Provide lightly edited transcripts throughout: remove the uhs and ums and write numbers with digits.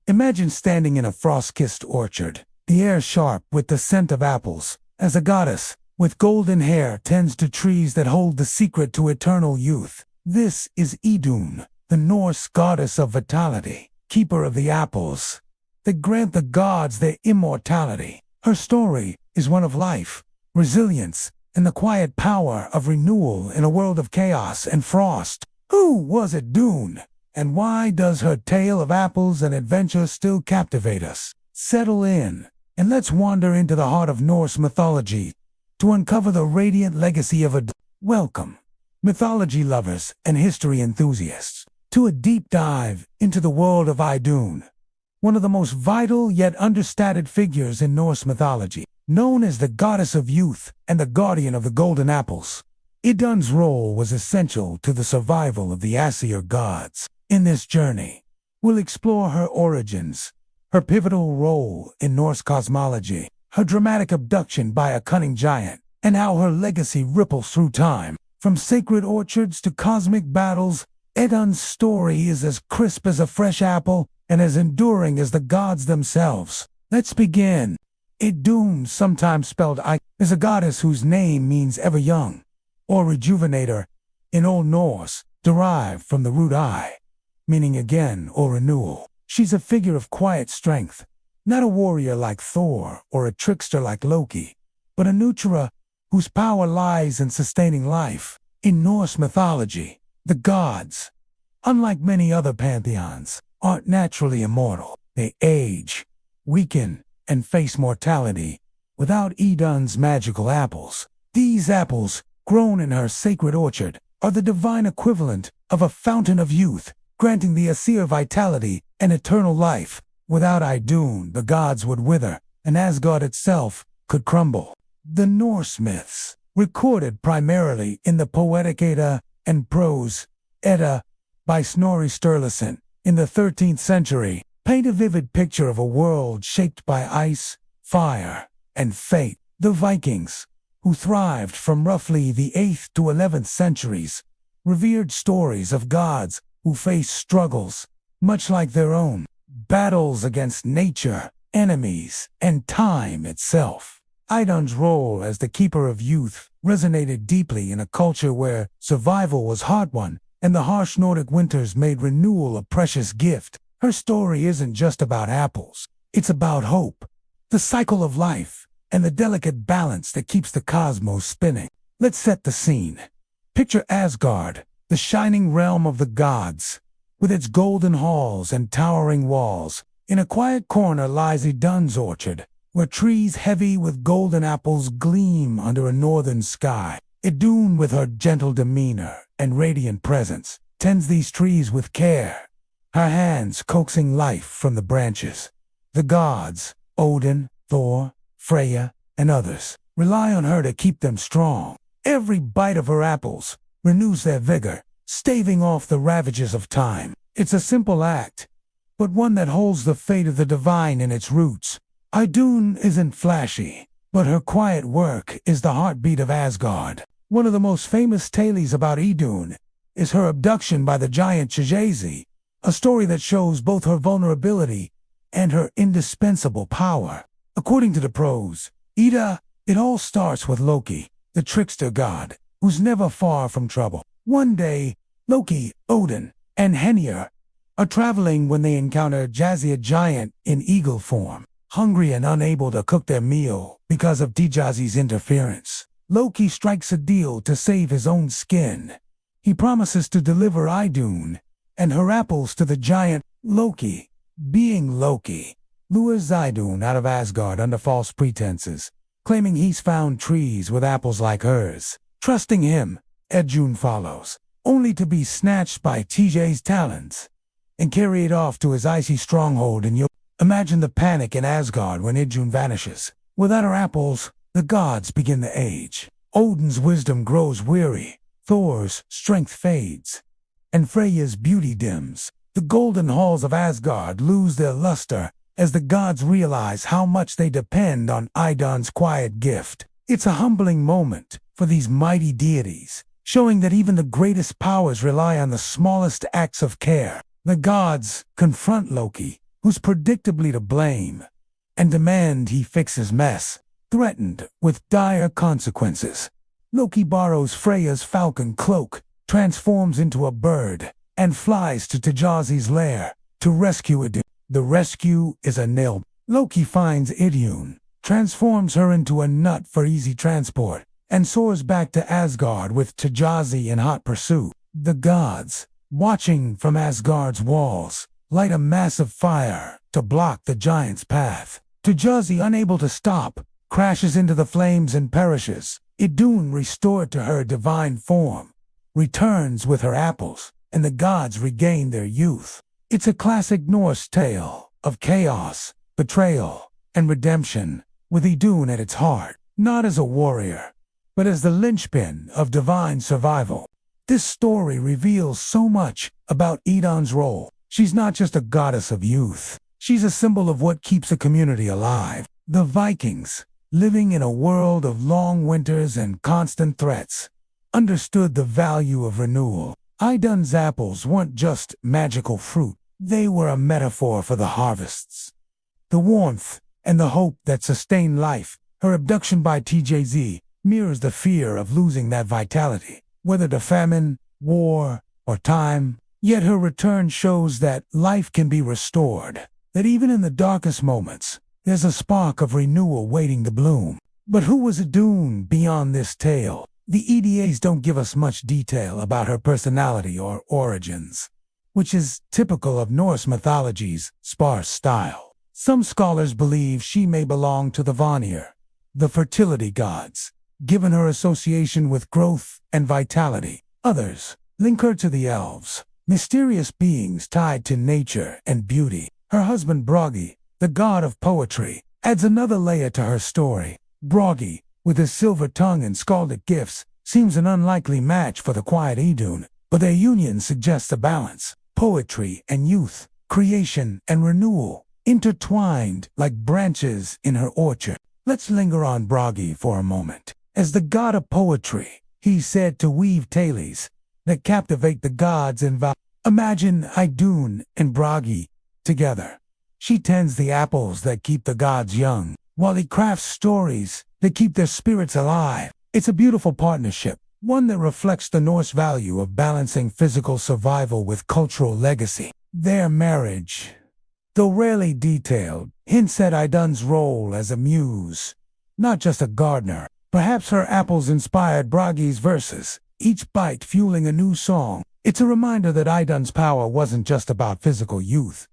Imagine standing in a frost-kissed orchard, the air sharp with the scent of apples, as a goddess with golden hair tends to trees that hold the secret to eternal youth. This is Idunn, the Norse goddess of vitality, keeper of the apples that grant the gods their immortality. Her story is one of life, resilience, and the quiet power of renewal in a world of chaos and frost. Who was Idunn, and why does her tale of apples and adventure still captivate us? Settle in, and let's wander into the heart of Norse mythology to uncover the radiant legacy of Idunn. Welcome, mythology lovers and history enthusiasts, to a deep dive into the world of Idunn, one of the most vital yet understated figures in Norse mythology. Known as the goddess of youth and the guardian of the golden apples, Idunn's role was essential to the survival of the Aesir gods. In this journey, we'll explore her origins, her pivotal role in Norse cosmology, her dramatic abduction by a cunning giant, and how her legacy ripples through time. From sacred orchards to cosmic battles, Idunn's story is as crisp as a fresh apple and as enduring as the gods themselves. Let's begin. Idunn, sometimes spelled I, is a goddess whose name means ever young, or rejuvenator, in Old Norse, derived from the root I, meaning again or renewal. She's a figure of quiet strength, not a warrior like Thor or a trickster like Loki, but a nurturer whose power lies in sustaining life. In Norse mythology, the gods, unlike many other pantheons, aren't naturally immortal. They age, weaken, and face mortality without Idunn's magical apples. These apples, grown in her sacred orchard, are the divine equivalent of a fountain of youth, granting the Aesir vitality and eternal life. Without Idunn, the gods would wither, and Asgard itself could crumble. The Norse myths, recorded primarily in the poetic Edda and prose Edda by Snorri Sturluson in the 13th century, paint a vivid picture of a world shaped by ice, fire, and fate. The Vikings, who thrived from roughly the 8th to 11th centuries, revered stories of gods who faced struggles, much like their own, battles against nature, enemies, and time itself. Idunn's role as the keeper of youth resonated deeply in a culture where survival was hard-won and the harsh Nordic winters made renewal a precious gift. Her story isn't just about apples. It's about hope, the cycle of life, and the delicate balance that keeps the cosmos spinning. Let's set the scene. Picture Asgard, the shining realm of the gods, with its golden halls and towering walls. In a quiet corner lies Idunn's orchard, where trees heavy with golden apples gleam under a northern sky. Idunn, with her gentle demeanor and radiant presence, tends these trees with care, her hands coaxing life from the branches. The gods, Odin, Thor, Freya, and others, rely on her to keep them strong. Every bite of her apples renews their vigor, staving off the ravages of time. It's a simple act, but one that holds the fate of the divine in its roots. Idunn isn't flashy, but her quiet work is the heartbeat of Asgard. One of the most famous tales about Idunn is her abduction by the giant Fragility, a story that shows both her vulnerability and her indispensable power. According to the prose Edda, it all starts with Loki, the trickster god, who's never far from trouble. One day, Loki, Odin, and Hœnir are traveling when they encounter a Aesir giant in eagle form. Hungry and unable to cook their meal because of Thjazi's interference, Loki strikes a deal to save his own skin. He promises to deliver Idunn and her apples to the giant. Loki, being Loki, lures Idunn out of Asgard under false pretenses, claiming he's found trees with apples like hers. Trusting him, Idunn follows, only to be snatched by Thjazi's talons and carried off to his icy stronghold in Jotunheim. Imagine the panic in Asgard when Idunn vanishes. Without her apples, the gods begin to age. Odin's wisdom grows weary, Thor's strength fades, and Freya's beauty dims. The golden halls of Asgard lose their luster as the gods realize how much they depend on Idunn's quiet gift. It's a humbling moment for these mighty deities, showing that even the greatest powers rely on the smallest acts of care. The gods confront Loki, who's predictably to blame, and demand he fix his mess, threatened with dire consequences. Loki borrows Freya's falcon cloak, transforms into a bird, and flies to Thjazi's lair to rescue Idunn. The rescue is a nail. Loki finds Idunn, transforms her into a nut for easy transport, and soars back to Asgard with Thjazi in hot pursuit. The gods, watching from Asgard's walls, light a massive fire to block the giant's path. Thjazi, unable to stop, crashes into the flames and perishes. Idunn, restored to her divine form, returns with her apples, and the gods regain their youth. It's a classic Norse tale of chaos, betrayal, and redemption, with Idunn at its heart, not as a warrior, but as the linchpin of divine survival. This story reveals so much about Idunn's role. She's not just a goddess of youth. She's a symbol of what keeps a community alive. The Vikings, living in a world of long winters and constant threats, understood the value of renewal. Idunn's apples weren't just magical fruit. They were a metaphor for the harvests, the warmth, and the hope that sustain life. Her abduction by Thjazi mirrors the fear of losing that vitality, whether to famine, war, or time. Yet her return shows that life can be restored, that even in the darkest moments, there's a spark of renewal waiting to bloom. But who was Idunn beyond this tale? The EDAs don't give us much detail about her personality or origins, which is typical of Norse mythology's sparse style. Some scholars believe she may belong to the Vanir, the fertility gods, given her association with growth and vitality. Others link her to the elves, mysterious beings tied to nature and beauty. Her husband Bragi, the god of poetry, adds another layer to her story. Bragi, with his silver tongue and skaldic gifts, seems an unlikely match for the quiet Idunn, but their union suggests a balance. Poetry and youth, creation and renewal, intertwined like branches in her orchard. Let's linger on Bragi for a moment. As the god of poetry, he's said to weave tales that captivate the gods and Imagine Idunn and Bragi together. She tends the apples that keep the gods young, while he crafts stories that keep their spirits alive. It's a beautiful partnership, one that reflects the Norse value of balancing physical survival with cultural legacy. Their marriage, though rarely detailed, hints at Idunn's role as a muse, not just a gardener. Perhaps her apples inspired Bragi's verses, each bite fueling a new song. It's a reminder that Idunn's power wasn't just about physical youth,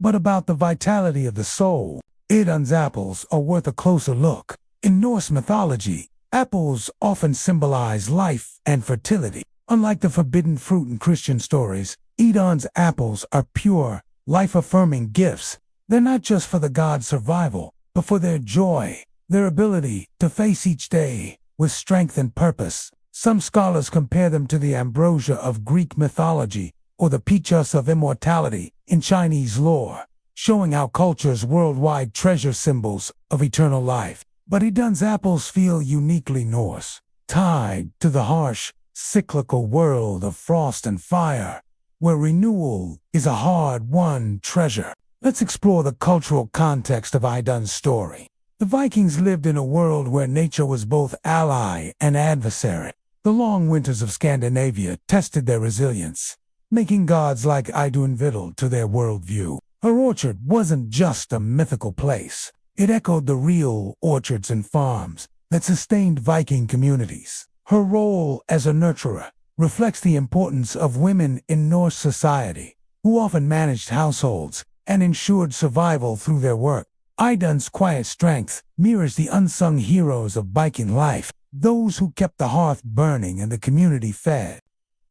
but about the vitality of the soul. Idunn's apples are worth a closer look. In Norse mythology, apples often symbolize life and fertility. Unlike the forbidden fruit in Christian stories, Idunn's apples are pure, life-affirming gifts. They're not just for the god's survival, but for their joy, their ability to face each day with strength and purpose. Some scholars compare them to the ambrosia of Greek mythology or the peaches of immortality in Chinese lore, showing how cultures worldwide treasure symbols of eternal life. But Idunn's apples feel uniquely Norse, tied to the harsh, cyclical world of frost and fire, where renewal is a hard-won treasure. Let's explore the cultural context of Idunn's story. The Vikings lived in a world where nature was both ally and adversary. The long winters of Scandinavia tested their resilience, making gods like Idunn vital to their worldview. Her orchard wasn't just a mythical place. It echoed the real orchards and farms that sustained Viking communities. Her role as a nurturer reflects the importance of women in Norse society, who often managed households and ensured survival through their work. Idunn's quiet strength mirrors the unsung heroes of Viking life, those who kept the hearth burning and the community fed.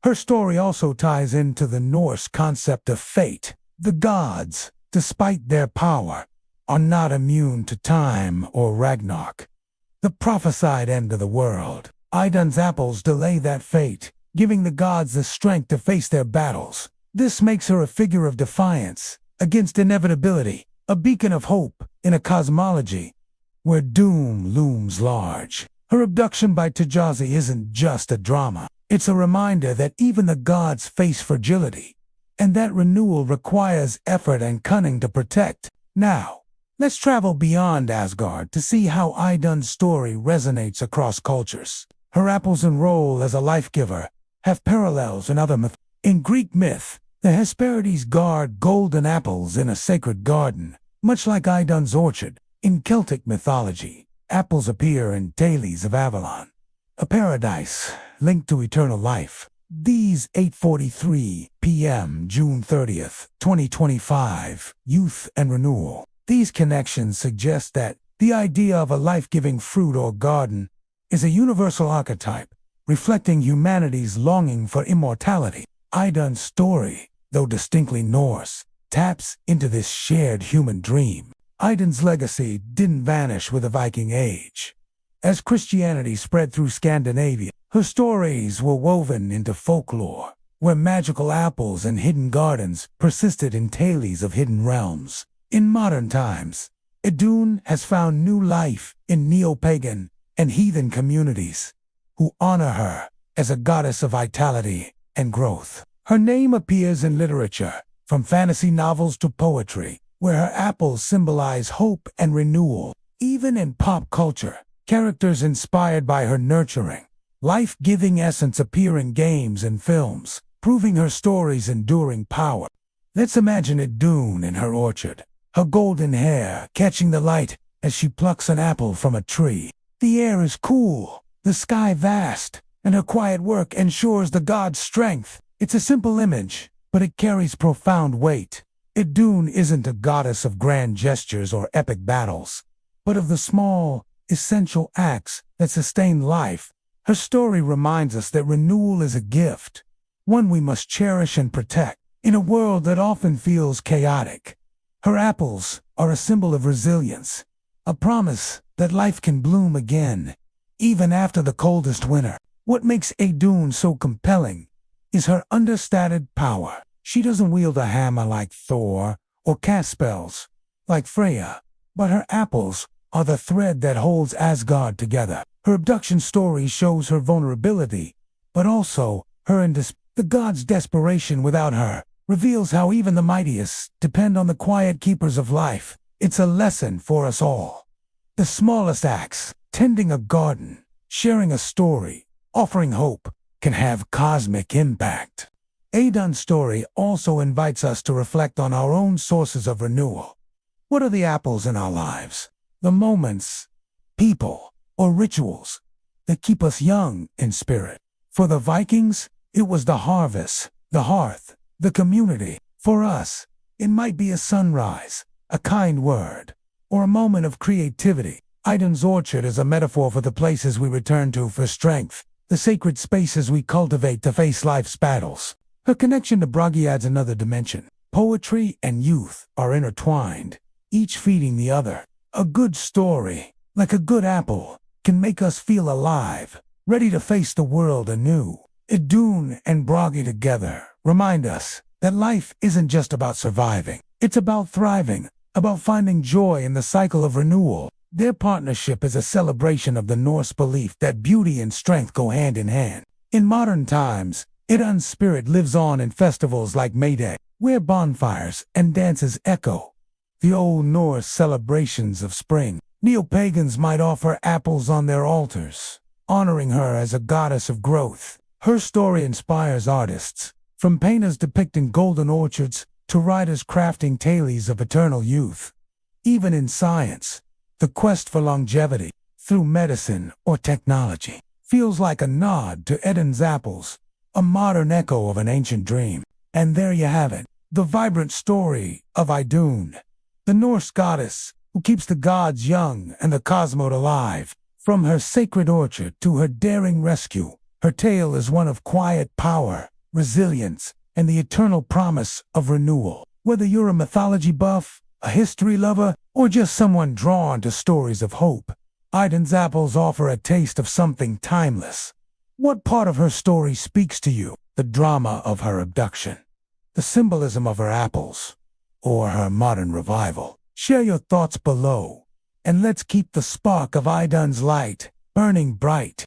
Her story also ties into the Norse concept of fate. The gods, despite their power, are not immune to time or Ragnarok, the prophesied end of the world. Idunn's apples delay that fate, giving the gods the strength to face their battles. This makes her a figure of defiance against inevitability, a beacon of hope in a cosmology where doom looms large. Her abduction by Thjazi isn't just a drama. It's a reminder that even the gods face fragility, and that renewal requires effort and cunning to protect. Now, let's travel beyond Asgard to see how Idunn's story resonates across cultures. Her apples and role as a life-giver have parallels in other myths. In Greek myth, the Hesperides guard golden apples in a sacred garden, much like Idunn's orchard. In Celtic mythology, apples appear in Thales of Avalon, a paradise linked to eternal life. These 8:43 p.m. June 30th, 2025, youth and renewal. These connections suggest that the idea of a life-giving fruit or garden is a universal archetype, reflecting humanity's longing for immortality. Idunn's story, though distinctly Norse, taps into this shared human dream. Idunn's legacy didn't vanish with the Viking Age. As Christianity spread through Scandinavia, her stories were woven into folklore, where magical apples and hidden gardens persisted in tales of hidden realms. In modern times, Idunn has found new life in neo-pagan and heathen communities, who honor her as a goddess of vitality and growth. Her name appears in literature, from fantasy novels to poetry, where her apples symbolize hope and renewal. Even in pop culture, characters inspired by her nurturing, life-giving essence appear in games and films, proving her story's enduring power. Let's imagine Idunn in her orchard, her golden hair catching the light as she plucks an apple from a tree. The air is cool, the sky vast, and her quiet work ensures the god's strength. It's a simple image, but it carries profound weight. Idunn isn't a goddess of grand gestures or epic battles, but of the small, essential acts that sustain life. Her story reminds us that renewal is a gift, one we must cherish and protect. In a world that often feels chaotic, her apples are a symbol of resilience, a promise that life can bloom again, even after the coldest winter. What makes Idunn so compelling is her understated power. She doesn't wield a hammer like Thor or cast spells like Freya, but her apples are the thread that holds Asgard together. Her abduction story shows her vulnerability, but also the gods' desperation without her reveals how even the mightiest depend on the quiet keepers of life. It's a lesson for us all. The smallest acts, tending a garden, sharing a story, offering hope, can have cosmic impact. Idunn's story also invites us to reflect on our own sources of renewal. What are the apples in our lives? The moments, people, or rituals that keep us young in spirit. For the Vikings, it was the harvest, the hearth, the community. For us, it might be a sunrise, a kind word, or a moment of creativity. Idunn's orchard is a metaphor for the places we return to for strength, the sacred spaces we cultivate to face life's battles. Her connection to Bragi adds another dimension. Poetry and youth are intertwined, each feeding the other. A good story, like a good apple, can make us feel alive, ready to face the world anew. Idunn and Bragi together remind us that life isn't just about surviving. It's about thriving, about finding joy in the cycle of renewal. Their partnership is a celebration of the Norse belief that beauty and strength go hand in hand. In modern times, Idunn's spirit lives on in festivals like May Day, where bonfires and dances echo the old Norse celebrations of spring. Neo-pagans might offer apples on their altars, honoring her as a goddess of growth. Her story inspires artists, from painters depicting golden orchards to writers crafting tales of eternal youth. Even in science, the quest for longevity, through medicine or technology, feels like a nod to Idunn's apples, a modern echo of an ancient dream. And there you have it, the vibrant story of Idunn, the Norse goddess who keeps the gods young and the cosmos alive. From her sacred orchard to her daring rescue, her tale is one of quiet power, resilience, and the eternal promise of renewal. Whether you're a mythology buff, a history lover, or just someone drawn to stories of hope, Idunn's apples offer a taste of something timeless. What part of her story speaks to you? The drama of her abduction, the symbolism of her apples, or her modern revival? Share your thoughts below, and let's keep the spark of Idunn's light burning bright.